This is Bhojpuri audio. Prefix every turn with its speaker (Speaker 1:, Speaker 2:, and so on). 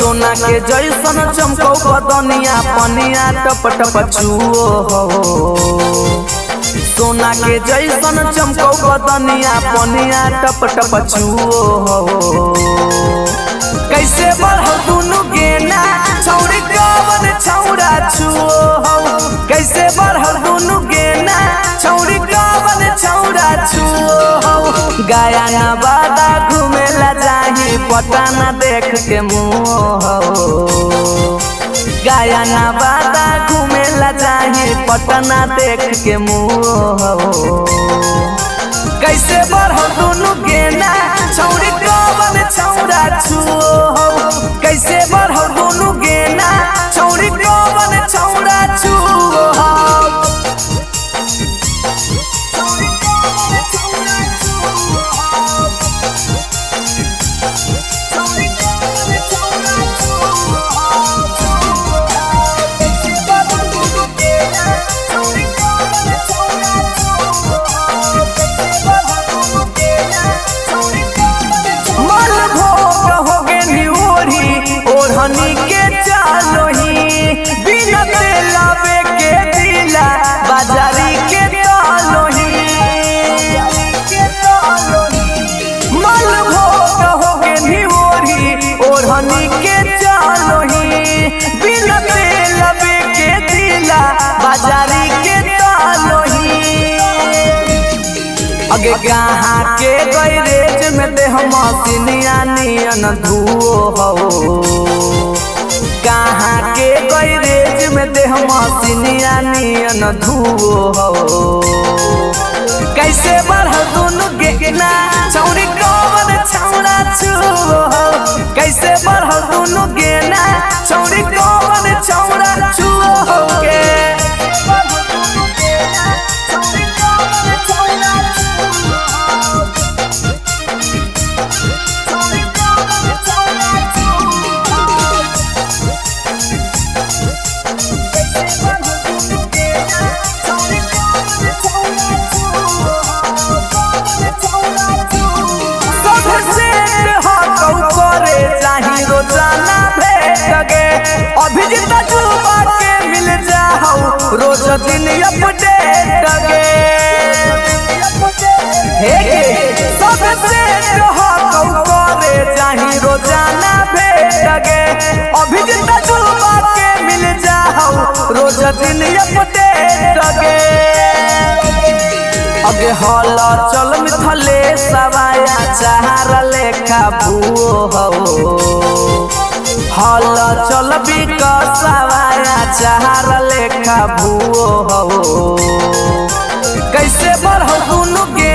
Speaker 1: सोना के जैसन चमकौ बदनिया पनिया टप टप छुओ हो। सोना के जैसन चमकौ बदनिया पनिया टप टप छुओ हो। कैसे बढ़ो दुनु गेना छौरी कवन छौरा छुओ हो। कैसे बढ़ो दुनु गेना छौरी कवन छौरा छुओ हो। गाया नवादा घूमेला जाही पटना देख के मुँह हो। गाया नवादा घूमेला जाही पटना देख के मुँह हो। कैसे बढ़ो दुनु गेना छौरी कवन छौरा छुओ हो। कैसे बढ़ो दुनु गेना छौरी कवन छौरा छुओ हो। ओढ़नी के चालोही बिना तेलावे के दिला बाजारी के तालोही। मल भोग होगे निओरी ओढ़नी के चालोही बिना तेलावे के दिला बाजारी के तालोही। अगे कहाँ के गैरेज में दे हम मसीनिया नियन धुओ हो। कहाँ के गैरेज में दे हम मसीनिया नियन धुओ हो। कैसे बढ़ दुनु गेना छौरी कवन छौरा छुओ हो। कैसे बढ़ दुनु गेना छौरी कवन छौरा छुओ हो के। रोजाना भेट गे अभिजीत जुबा के मिल जाओ रोज दिन अपडेट गे। सब से करे जाही रोजाना भेट गे अभिजीत जुबा के मिल जाओ रोज दिन अपडेट गे। अगे हल चल मिथले सवाया चाहर लेखा भूओ हो। हल चल बिकसवाया चाहर लेखा भूओ हो। कैसे बढ़ो दुनु गे